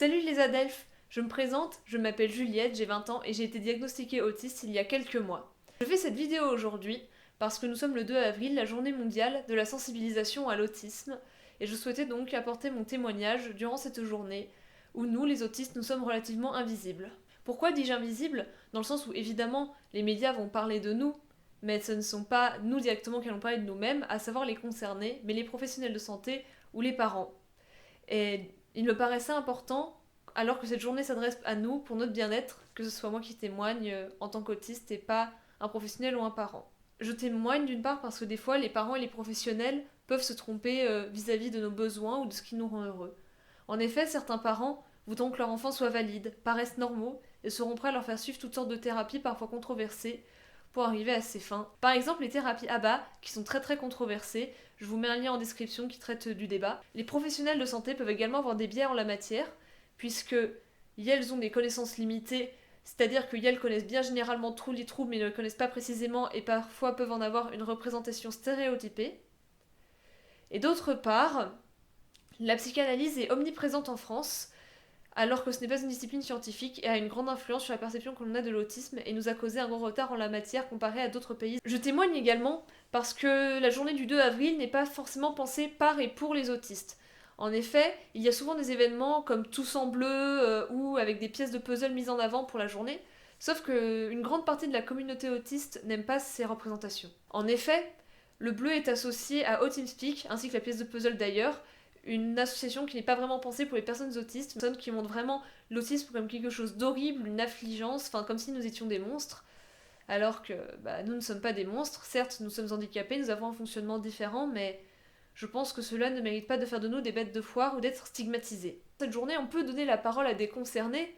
Salut les adelphes, je me présente, je m'appelle Juliette, j'ai 20 ans et j'ai été diagnostiquée autiste il y a quelques mois. Je fais cette vidéo aujourd'hui parce que nous sommes le 2 avril, la journée mondiale de la sensibilisation à l'autisme, et je souhaitais donc apporter mon témoignage durant cette journée où nous, les autistes, nous sommes relativement invisibles. Pourquoi dis-je invisibles? Dans le sens où évidemment les médias vont parler de nous, mais ce ne sont pas nous directement qui allons parler de nous-mêmes, à savoir les concernés, mais les professionnels de santé ou les parents. Et il me paraissait important, alors que cette journée s'adresse à nous pour notre bien-être, que ce soit moi qui témoigne en tant qu'autiste et pas un professionnel ou un parent. Je témoigne d'une part parce que des fois les parents et les professionnels peuvent se tromper vis-à-vis de nos besoins ou de ce qui nous rend heureux. En effet, certains parents voudront que leur enfant soit valide, paraissent normaux et seront prêts à leur faire suivre toutes sortes de thérapies parfois controversées pour arriver à ses fins. Par exemple, les thérapies ABA, qui sont très controversées, je vous mets un lien en description qui traite du débat. Les professionnels de santé peuvent également avoir des biais en la matière, puisque elles ont des connaissances limitées, c'est-à-dire qu'elles connaissent bien généralement tous les troubles mais ne le connaissent pas précisément et parfois peuvent en avoir une représentation stéréotypée. Et d'autre part, la psychanalyse est omniprésente en France, alors que ce n'est pas une discipline scientifique et a une grande influence sur la perception que l'on a de l'autisme et nous a causé un grand retard en la matière comparé à d'autres pays. Je témoigne également parce que la journée du 2 avril n'est pas forcément pensée par et pour les autistes. En effet, il y a souvent des événements comme Tous en bleu ou avec des pièces de puzzle mises en avant pour la journée, sauf qu'une grande partie de la communauté autiste n'aime pas ces représentations. En effet, le bleu est associé à Autism ainsi que la pièce de puzzle d'ailleurs, une association qui n'est pas vraiment pensée pour les personnes autistes, personnes qui montrent vraiment l'autisme comme quelque chose d'horrible, une affligence, enfin comme si nous étions des monstres, alors que nous ne sommes pas des monstres. Certes, nous sommes handicapés, nous avons un fonctionnement différent, mais je pense que cela ne mérite pas de faire de nous des bêtes de foire ou d'être stigmatisés. Cette journée, on peut donner la parole à des concernés,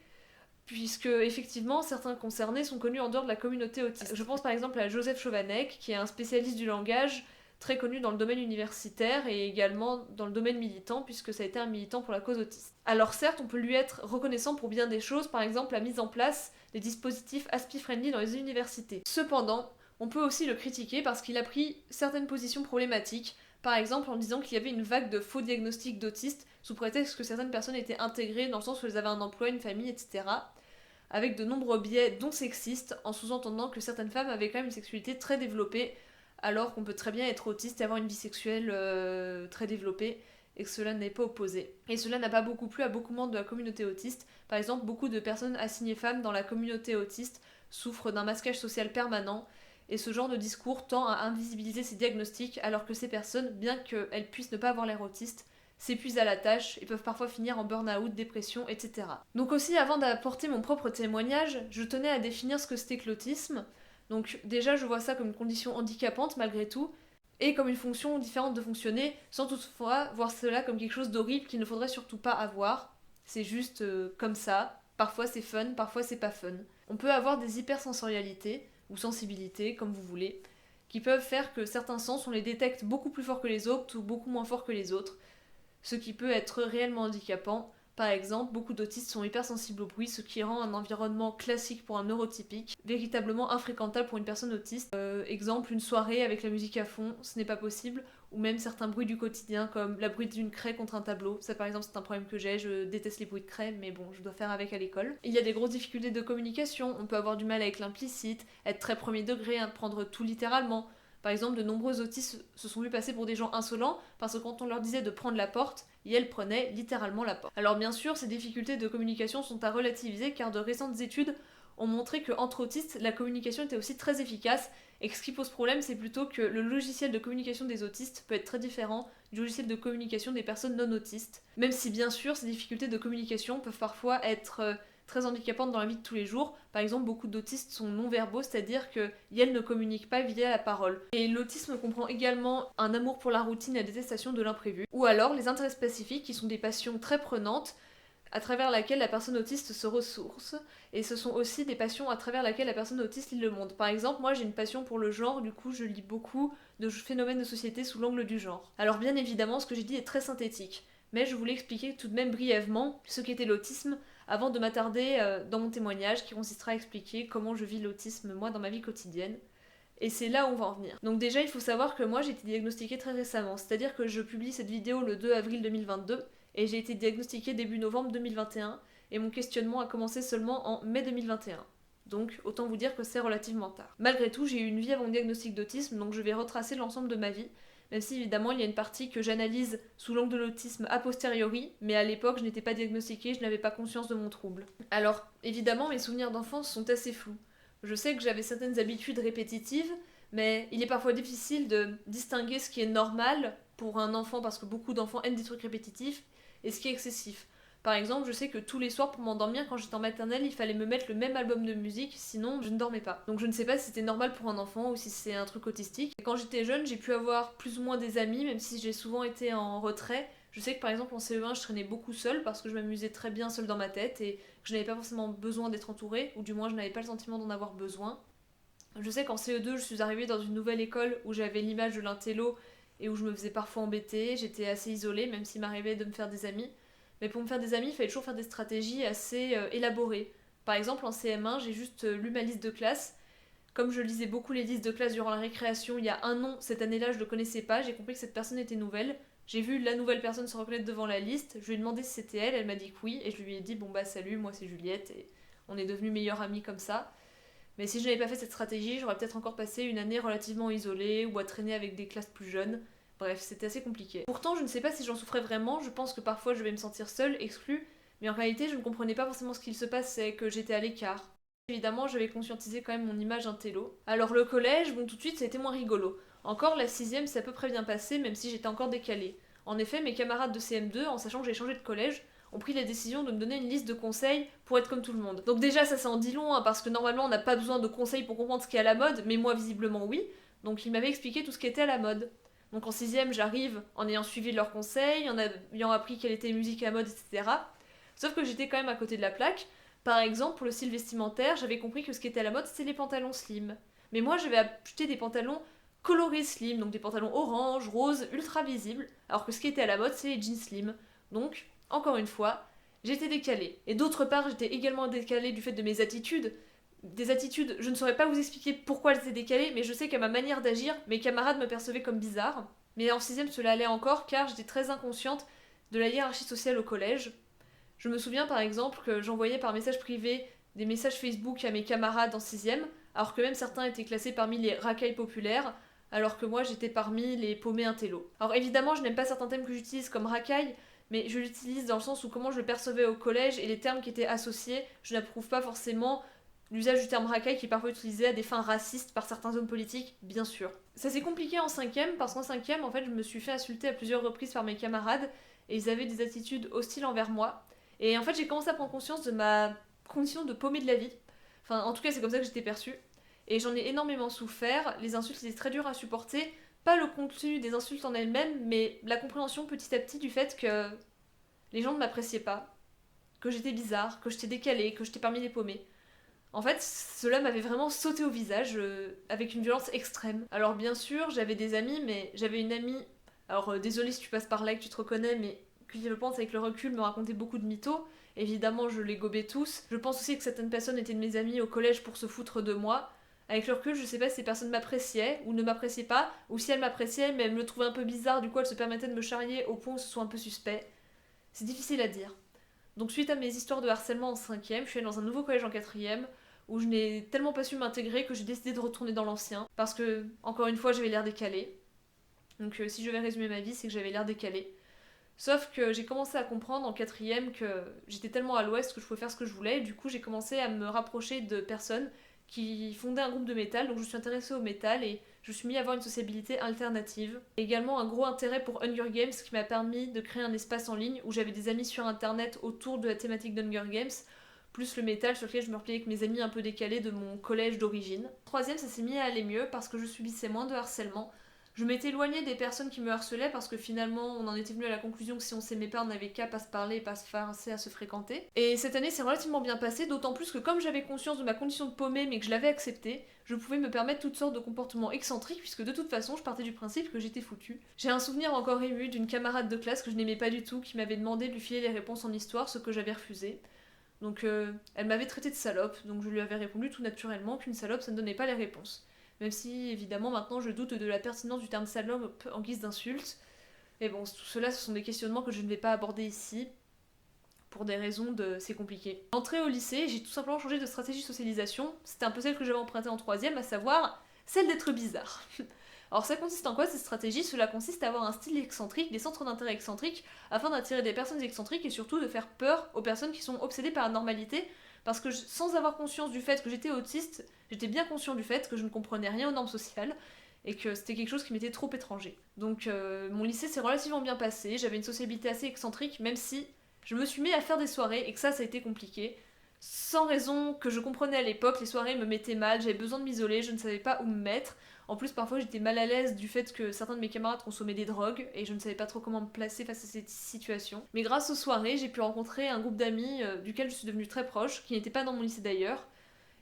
puisque effectivement certains concernés sont connus en dehors de la communauté autiste. Je pense par exemple à Joseph Chovanec, qui est un spécialiste du langage, très connu dans le domaine universitaire et également dans le domaine militant, puisque ça a été un militant pour la cause autiste. Alors certes, on peut lui être reconnaissant pour bien des choses, par exemple la mise en place des dispositifs ASPI-friendly dans les universités. Cependant, on peut aussi le critiquer parce qu'il a pris certaines positions problématiques, par exemple en disant qu'il y avait une vague de faux diagnostics d'autistes, sous prétexte que certaines personnes étaient intégrées dans le sens où elles avaient un emploi, une famille, etc., avec de nombreux biais dont sexistes, en sous-entendant que certaines femmes avaient quand même une sexualité très développée, alors qu'on peut très bien être autiste et avoir une vie sexuelle très développée, et que cela n'est pas opposé. Et cela n'a pas beaucoup plu à beaucoup de membres de la communauté autiste. Par exemple, beaucoup de personnes assignées femmes dans la communauté autiste souffrent d'un masquage social permanent, et ce genre de discours tend à invisibiliser ces diagnostics, alors que ces personnes, bien qu'elles puissent ne pas avoir l'air autistes, s'épuisent à la tâche et peuvent parfois finir en burn-out, dépression, etc. Donc aussi, avant d'apporter mon propre témoignage, je tenais à définir ce que c'était que l'autisme. Donc déjà, je vois ça comme une condition handicapante malgré tout, et comme une fonction différente de fonctionner, sans toutefois voir cela comme quelque chose d'horrible qu'il ne faudrait surtout pas avoir. C'est juste comme ça. Parfois c'est fun, parfois c'est pas fun. On peut avoir des hypersensorialités, ou sensibilités, comme vous voulez, qui peuvent faire que certains sens, on les détecte beaucoup plus fort que les autres, ou beaucoup moins fort que les autres, ce qui peut être réellement handicapant. Par exemple, beaucoup d'autistes sont hypersensibles au bruit, ce qui rend un environnement classique pour un neurotypique véritablement infréquentable pour une personne autiste. Exemple, une soirée avec la musique à fond, ce n'est pas possible, ou même certains bruits du quotidien comme la bruit d'une craie contre un tableau. Ça par exemple c'est un problème que j'ai, je déteste les bruits de craie, mais bon, je dois faire avec à l'école. Il y a des grosses difficultés de communication, on peut avoir du mal avec l'implicite, être très premier degré, prendre tout littéralement. Par exemple, de nombreux autistes se sont vus passer pour des gens insolents parce que quand on leur disait de prendre la porte, elles prenaient littéralement la porte. Alors bien sûr, ces difficultés de communication sont à relativiser car de récentes études ont montré qu'entre autistes, la communication était aussi très efficace et que ce qui pose problème, c'est plutôt que le logiciel de communication des autistes peut être très différent du logiciel de communication des personnes non autistes. Même si bien sûr, ces difficultés de communication peuvent parfois être très handicapantes dans la vie de tous les jours. Par exemple, beaucoup d'autistes sont non-verbaux, c'est-à-dire qu'elles ne communiquent pas via la parole. Et l'autisme comprend également un amour pour la routine et la détestation de l'imprévu. Ou alors les intérêts spécifiques, qui sont des passions très prenantes, à travers laquelle la personne autiste se ressource, et ce sont aussi des passions à travers laquelle la personne autiste lit le monde. Par exemple, moi j'ai une passion pour le genre, du coup je lis beaucoup de phénomènes de société sous l'angle du genre. Alors bien évidemment, ce que j'ai dit est très synthétique, mais je voulais expliquer tout de même brièvement ce qu'était l'autisme, avant de m'attarder dans mon témoignage qui consistera à expliquer comment je vis l'autisme moi dans ma vie quotidienne. Et c'est là où on va en venir. Donc déjà, il faut savoir que moi j'ai été diagnostiquée très récemment, c'est-à-dire que je publie cette vidéo le 2 avril 2022, et j'ai été diagnostiquée début novembre 2021, et mon questionnement a commencé seulement en mai 2021. Donc autant vous dire que c'est relativement tard. Malgré tout, j'ai eu une vie avant le diagnostic d'autisme, donc je vais retracer l'ensemble de ma vie, même si évidemment il y a une partie que j'analyse sous l'angle de l'autisme a posteriori, mais à l'époque je n'étais pas diagnostiquée, je n'avais pas conscience de mon trouble. Alors, évidemment, mes souvenirs d'enfance sont assez flous. Je sais que j'avais certaines habitudes répétitives, mais il est parfois difficile de distinguer ce qui est normal pour un enfant, parce que beaucoup d'enfants aiment des trucs répétitifs, et ce qui est excessif. Par exemple, je sais que tous les soirs pour m'endormir, quand j'étais en maternelle, il fallait me mettre le même album de musique, sinon je ne dormais pas. Donc je ne sais pas si c'était normal pour un enfant ou si c'est un truc autistique. Et quand j'étais jeune, j'ai pu avoir plus ou moins des amis, même si j'ai souvent été en retrait. Je sais que par exemple en CE1, je traînais beaucoup seule parce que je m'amusais très bien seule dans ma tête et que je n'avais pas forcément besoin d'être entourée, ou du moins je n'avais pas le sentiment d'en avoir besoin. Je sais qu'en CE2, je suis arrivée dans une nouvelle école où j'avais l'image de l'intello et où je me faisais parfois embêter. J'étais assez isolée, même s'il m'arrivait de me faire des amis. Mais pour me faire des amis, il fallait toujours faire des stratégies assez élaborées. Par exemple, en CM1, j'ai juste lu ma liste de classe. Comme je lisais beaucoup les listes de classe durant la récréation il y a un an, cette année-là, je ne le connaissais pas. J'ai compris que cette personne était nouvelle. J'ai vu la nouvelle personne se reconnaître devant la liste. Je lui ai demandé si c'était elle. Elle m'a dit que oui. Et je lui ai dit, bon bah salut, moi c'est Juliette. Et on est devenus meilleures amies comme ça. Mais si je n'avais pas fait cette stratégie, j'aurais peut-être encore passé une année relativement isolée ou à traîner avec des classes plus jeunes. Bref, c'était assez compliqué. Pourtant, je ne sais pas si j'en souffrais vraiment, je pense que parfois je vais me sentir seule, exclue, mais en réalité, je ne comprenais pas forcément ce qu'il se passait, que j'étais à l'écart. Évidemment, j'avais conscientisé quand même mon image intello. Alors le collège, bon tout de suite, ça a été moins rigolo. Encore la sixième, c'est à peu près bien passé, même si j'étais encore décalée. En effet, mes camarades de CM2, en sachant que j'ai changé de collège, ont pris la décision de me donner une liste de conseils pour être comme tout le monde. Donc déjà, ça en dit long, hein, parce que normalement, on n'a pas besoin de conseils pour comprendre ce qui est à la mode, mais moi, visiblement, oui. Donc ils m'avaient expliqué tout ce qui était à la mode. Donc en sixième, j'arrive en ayant suivi leurs conseils, en ayant appris quelle était la musique à la mode, etc. Sauf que j'étais quand même à côté de la plaque. Par exemple, pour le style vestimentaire, j'avais compris que ce qui était à la mode, c'était les pantalons slim. Mais moi, j'avais acheté des pantalons colorés slim, donc des pantalons orange, rose, ultra visibles, alors que ce qui était à la mode, c'est les jeans slim. Donc, encore une fois, j'étais décalée. Et d'autre part, j'étais également décalée du fait de mes attitudes. Des attitudes, je ne saurais pas vous expliquer pourquoi elles étaient décalées, mais je sais qu'à ma manière d'agir, mes camarades me percevaient comme bizarre. Mais en sixième, cela allait encore, car j'étais très inconsciente de la hiérarchie sociale au collège. Je me souviens par exemple que j'envoyais par message privé des messages Facebook à mes camarades en sixième, alors que même certains étaient classés parmi les racailles populaires, alors que moi j'étais parmi les paumés intello. Alors évidemment, je n'aime pas certains thèmes que j'utilise comme racaille, mais je l'utilise dans le sens où comment je le percevais au collège et les termes qui étaient associés, je n'approuve pas forcément l'usage du terme racaille qui est parfois utilisé à des fins racistes par certains hommes politiques, bien sûr. Ça s'est compliqué en cinquième, parce qu'en cinquième, en fait, je me suis fait insulter à plusieurs reprises par mes camarades, et ils avaient des attitudes hostiles envers moi. Et en fait, j'ai commencé à prendre conscience de ma condition de paumée de la vie. Enfin, en tout cas, c'est comme ça que j'étais perçue. Et j'en ai énormément souffert, les insultes étaient très dures à supporter, pas le contenu des insultes en elles-mêmes, mais la compréhension petit à petit du fait que les gens ne m'appréciaient pas, que j'étais bizarre, que j'étais décalée, que j'étais parmi les paumés. En fait, cela m'avait vraiment sauté au visage, avec une violence extrême. Alors bien sûr, j'avais des amis, mais j'avais une amie, alors désolée si tu passes par là et que tu te reconnais, mais qui je pense avec le recul me racontait beaucoup de mythos. Évidemment, je les gobais tous. Je pense aussi que certaines personnes étaient de mes amis au collège pour se foutre de moi. Avec le recul, je sais pas si ces personnes m'appréciaient ou ne m'appréciaient pas, ou si elles m'appréciaient mais elles me le trouvaient un peu bizarre, du coup elles se permettaient de me charrier au point où ce soit un peu suspect. C'est difficile à dire. Donc suite à mes histoires de harcèlement en cinquième, je suis allée dans un nouveau collège en quatrième, où je n'ai tellement pas su m'intégrer que j'ai décidé de retourner dans l'ancien, parce que, encore une fois, j'avais l'air décalée. Donc si je vais résumer ma vie, c'est que j'avais l'air décalée. Sauf que j'ai commencé à comprendre en quatrième que j'étais tellement à l'ouest que je pouvais faire ce que je voulais, et du coup j'ai commencé à me rapprocher de personnes qui fondaient un groupe de métal, donc je suis intéressée au métal et je suis mis à avoir une sociabilité alternative. Et également un gros intérêt pour Hunger Games, ce qui m'a permis de créer un espace en ligne où j'avais des amis sur internet autour de la thématique d'Hunger Games, plus le métal sur lequel je me repliais avec mes amis un peu décalés de mon collège d'origine. Troisième, ça s'est mis à aller mieux parce que je subissais moins de harcèlement. Je m'étais éloignée des personnes qui me harcelaient parce que finalement on en était venu à la conclusion que si on s'aimait pas on n'avait qu'à pas se parler et pas se forcer à se fréquenter. Et cette année c'est relativement bien passé, d'autant plus que comme j'avais conscience de ma condition de paumée mais que je l'avais acceptée, je pouvais me permettre toutes sortes de comportements excentriques puisque de toute façon je partais du principe que j'étais foutue. J'ai un souvenir encore ému d'une camarade de classe que je n'aimais pas du tout qui m'avait demandé de lui filer les réponses en histoire, ce que j'avais refusé. Donc elle m'avait traité de salope, donc je lui avais répondu tout naturellement qu'une salope ça ne donnait pas les réponses. Même si évidemment maintenant je doute de la pertinence du terme salope en guise d'insulte. Et bon, tout cela, ce sont des questionnements que je ne vais pas aborder ici, pour des raisons de c'est compliqué. Entrée au lycée, j'ai tout simplement changé de stratégie de socialisation, c'était un peu celle que j'avais empruntée en troisième, à savoir celle d'être bizarre. Alors ça consiste en quoi cette stratégie? Cela consiste à avoir un style excentrique, des centres d'intérêt excentriques, afin d'attirer des personnes excentriques et surtout de faire peur aux personnes qui sont obsédées par la normalité, parce que sans avoir conscience du fait que j'étais autiste, j'étais bien conscient du fait que je ne comprenais rien aux normes sociales, et que c'était quelque chose qui m'était trop étranger. Donc mon lycée s'est relativement bien passé, j'avais une sociabilité assez excentrique, même si je me suis mis à faire des soirées et que ça a été compliqué. Sans raison que je comprenais à l'époque, les soirées me mettaient mal, j'avais besoin de m'isoler, je ne savais pas où me mettre. En plus, parfois, j'étais mal à l'aise du fait que certains de mes camarades consommaient des drogues et je ne savais pas trop comment me placer face à cette situation. Mais grâce aux soirées, j'ai pu rencontrer un groupe d'amis duquel je suis devenue très proche, qui n'étaient pas dans mon lycée d'ailleurs,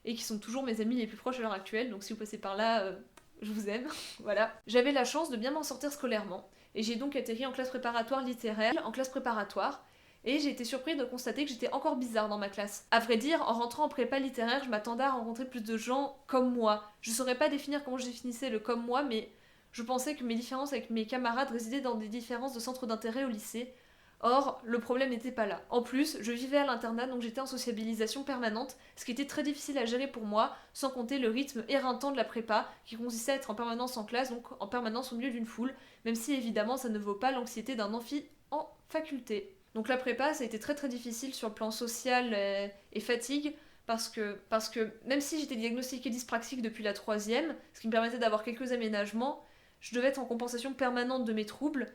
et qui sont toujours mes amis les plus proches à l'heure actuelle, donc si vous passez par là, je vous aime. Voilà. J'avais la chance de bien m'en sortir scolairement, et j'ai donc atterri en classe préparatoire littéraire, en classe préparatoire, et j'ai été surprise de constater que j'étais encore bizarre dans ma classe. À vrai dire, en rentrant en prépa littéraire, je m'attendais à rencontrer plus de gens comme moi. Je saurais pas définir comment je définissais le comme moi, mais je pensais que mes différences avec mes camarades résidaient dans des différences de centre d'intérêt au lycée. Or, le problème n'était pas là. En plus, je vivais à l'internat, donc j'étais en sociabilisation permanente, ce qui était très difficile à gérer pour moi, sans compter le rythme éreintant de la prépa, qui consistait à être en permanence en classe, donc en permanence au milieu d'une foule, même si évidemment ça ne vaut pas l'anxiété d'un amphi en faculté. Donc la prépa, ça a été très très difficile sur le plan social et fatigue, parce que même si j'étais diagnostiquée dyspraxique depuis la troisième, ce qui me permettait d'avoir quelques aménagements, je devais être en compensation permanente de mes troubles,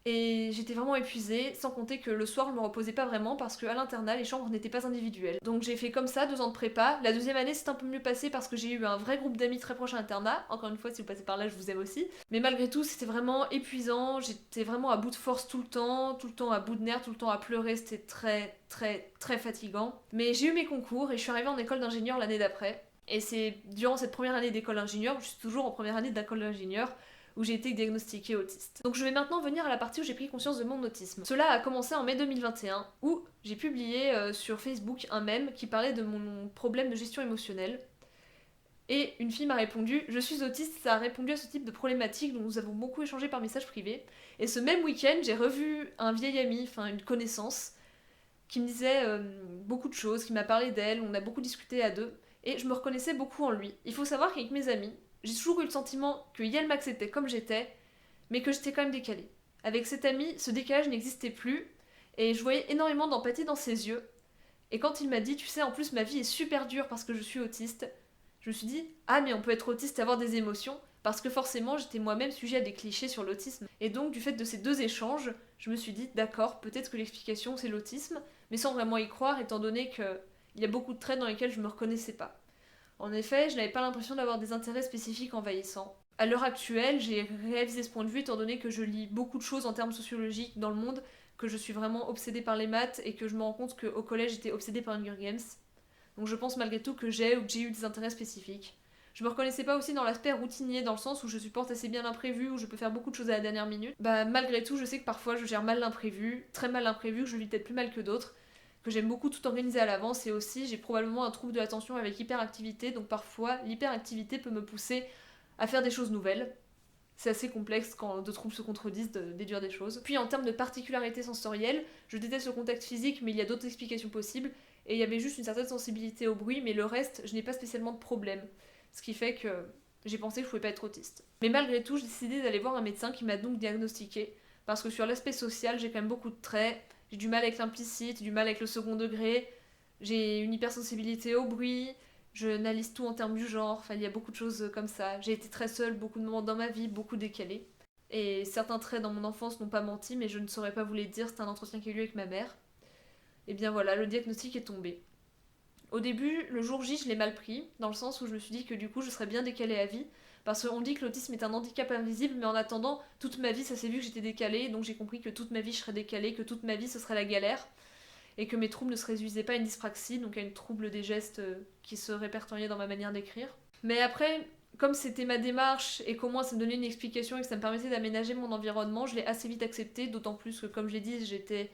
et j'étais vraiment épuisée, sans compter que le soir je me reposais pas vraiment parce qu'à l'internat les chambres n'étaient pas individuelles. Donc j'ai fait comme ça 2 ans de prépa. La deuxième année c'est un peu mieux passé parce que j'ai eu un vrai groupe d'amis très proches à l'internat. Encore une fois, si vous passez par là, je vous aime aussi. Mais malgré tout, c'était vraiment épuisant. J'étais vraiment à bout de force tout le temps à bout de nerfs, tout le temps à pleurer. C'était très très très fatigant. Mais j'ai eu mes concours et je suis arrivée en école d'ingénieur l'année d'après. Et c'est durant cette première année d'école d'ingénieur, je suis toujours en première année d'école d'ingénieur, où j'ai été diagnostiquée autiste. Donc je vais maintenant venir à la partie où j'ai pris conscience de mon autisme. Cela a commencé en mai 2021, où j'ai publié sur Facebook un mème qui parlait de mon problème de gestion émotionnelle. Et une fille m'a répondu « Je suis autiste », ça a répondu à ce type de problématique dont nous avons beaucoup échangé par message privé. Et ce même week-end, j'ai revu un vieil ami, enfin une connaissance, qui me disait beaucoup de choses, qui m'a parlé d'elle, on a beaucoup discuté à deux, et je me reconnaissais beaucoup en lui. Il faut savoir qu'avec mes amis, j'ai toujours eu le sentiment que Yel m'acceptait comme j'étais, mais que j'étais quand même décalée. Avec cet ami, ce décalage n'existait plus, et je voyais énormément d'empathie dans ses yeux. Et quand il m'a dit, tu sais, en plus ma vie est super dure parce que je suis autiste, je me suis dit, ah mais on peut être autiste et avoir des émotions, parce que forcément j'étais moi-même sujet à des clichés sur l'autisme. Et donc du fait de ces deux échanges, je me suis dit, d'accord, peut-être que l'explication c'est l'autisme, mais sans vraiment y croire, étant donné qu'il y a beaucoup de traits dans lesquels je me reconnaissais pas. En effet, je n'avais pas l'impression d'avoir des intérêts spécifiques envahissants. À l'heure actuelle, j'ai réalisé ce point de vue étant donné que je lis beaucoup de choses en termes sociologiques dans le monde, que je suis vraiment obsédée par les maths et que je me rends compte qu'au collège j'étais obsédée par Hunger Games. Donc je pense malgré tout que j'ai eu des intérêts spécifiques. Je me reconnaissais pas aussi dans l'aspect routinier, dans le sens où je supporte assez bien l'imprévu, où je peux faire beaucoup de choses à la dernière minute. Bah malgré tout, je sais que parfois je gère mal l'imprévu, très mal l'imprévu, que je vis peut-être plus mal que d'autres, que j'aime beaucoup tout organiser à l'avance, et aussi j'ai probablement un trouble de l'attention avec hyperactivité, donc parfois l'hyperactivité peut me pousser à faire des choses nouvelles. C'est assez complexe quand deux troubles se contredisent de déduire des choses. Puis en termes de particularité sensorielle, je déteste le contact physique, mais il y a d'autres explications possibles, et il y avait juste une certaine sensibilité au bruit, mais le reste, je n'ai pas spécialement de problème. Ce qui fait que j'ai pensé que je pouvais pas être autiste. Mais malgré tout, j'ai décidé d'aller voir un médecin qui m'a donc diagnostiqué, parce que sur l'aspect social, j'ai quand même beaucoup de traits. J'ai du mal avec l'implicite, du mal avec le second degré, j'ai une hypersensibilité au bruit, je analyse tout en termes du genre, enfin il y a beaucoup de choses comme ça. J'ai été très seule beaucoup de moments dans ma vie, beaucoup décalés. Et certains traits dans mon enfance n'ont pas menti, mais je ne saurais pas vous les dire, c'est un entretien qui a eu lieu avec ma mère. Et bien voilà, le diagnostic est tombé. Au début, le jour J, je l'ai mal pris, dans le sens où je me suis dit que du coup je serais bien décalée à vie, parce qu'on dit que l'autisme est un handicap invisible, mais en attendant, toute ma vie ça s'est vu que j'étais décalée, donc j'ai compris que toute ma vie je serais décalée, que toute ma vie ce serait la galère, et que mes troubles ne se réduisaient pas à une dyspraxie, donc à une trouble des gestes qui se répertoriaient dans ma manière d'écrire. Mais après, comme c'était ma démarche, et qu'au moins ça me donnait une explication et que ça me permettait d'aménager mon environnement, je l'ai assez vite accepté, d'autant plus que comme je l'ai dit, c'était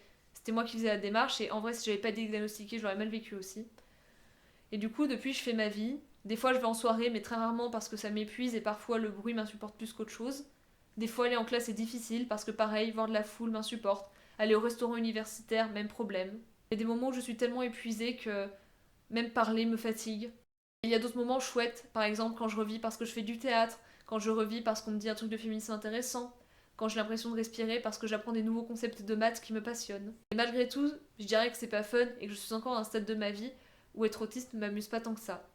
moi qui faisais la démarche, et en vrai si j'avais pas été diagnostiquée, je l'aurais mal vécu aussi. Et du coup, depuis, je fais ma vie. Des fois, je vais en soirée, mais très rarement parce que ça m'épuise et parfois le bruit m'insupporte plus qu'autre chose. Des fois, aller en classe est difficile parce que pareil, voir de la foule m'insupporte. Aller au restaurant universitaire, même problème. Il y a des moments où je suis tellement épuisée que même parler me fatigue. Il y a d'autres moments chouettes, par exemple quand je revis parce que je fais du théâtre, quand je revis parce qu'on me dit un truc de féminisme intéressant, quand j'ai l'impression de respirer parce que j'apprends des nouveaux concepts de maths qui me passionnent. Et malgré tout, je dirais que c'est pas fun et que je suis encore à un stade de ma vie où être autiste ne m'amuse pas tant que ça.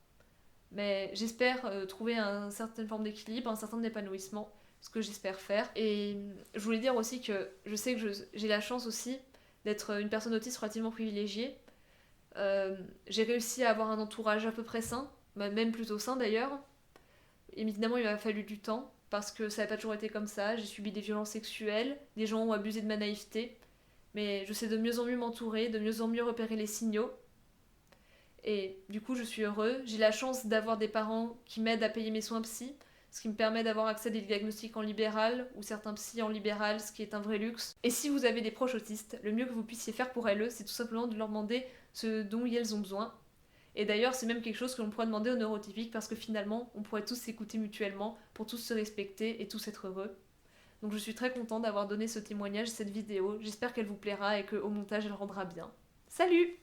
Mais j'espère trouver une certaine forme d'équilibre, un certain épanouissement, ce que j'espère faire. Et je voulais dire aussi que je sais que j'ai la chance aussi d'être une personne autiste relativement privilégiée. J'ai réussi à avoir un entourage à peu près sain, même plutôt sain d'ailleurs. Évidemment, il m'a fallu du temps, parce que ça n'a pas toujours été comme ça. J'ai subi des violences sexuelles, des gens ont abusé de ma naïveté, mais je sais de mieux en mieux m'entourer, de mieux en mieux repérer les signaux. Et du coup, je suis heureux. J'ai la chance d'avoir des parents qui m'aident à payer mes soins psy, ce qui me permet d'avoir accès à des diagnostics en libéral, ou certains psys en libéral, ce qui est un vrai luxe. Et si vous avez des proches autistes, le mieux que vous puissiez faire pour elles, c'est tout simplement de leur demander ce dont elles ont besoin. Et d'ailleurs, c'est même quelque chose que l'on pourrait demander aux neurotypiques parce que finalement, on pourrait tous s'écouter mutuellement pour tous se respecter et tous être heureux. Donc je suis très contente d'avoir donné ce témoignage, cette vidéo. J'espère qu'elle vous plaira et qu'au montage, elle rendra bien. Salut!